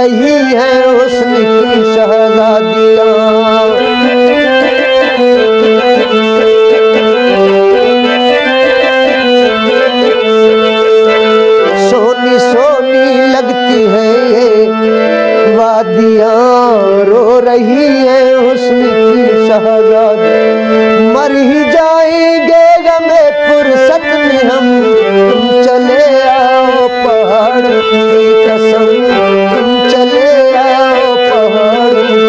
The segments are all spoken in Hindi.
रही हैं हुस्न की शहजादियाँ। सोनी सोनी लगती है ये वादियाँ, रो रही है हुस्न की शहजादी। मर ही जाएंगे गमे फुर्सत में हम, तुम चले आओ पहाड़ की कसम, तुम चले आओ पहाड़ की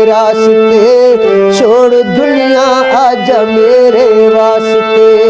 रास्ते, छोड़ दुनिया आजा मेरे वास्ते।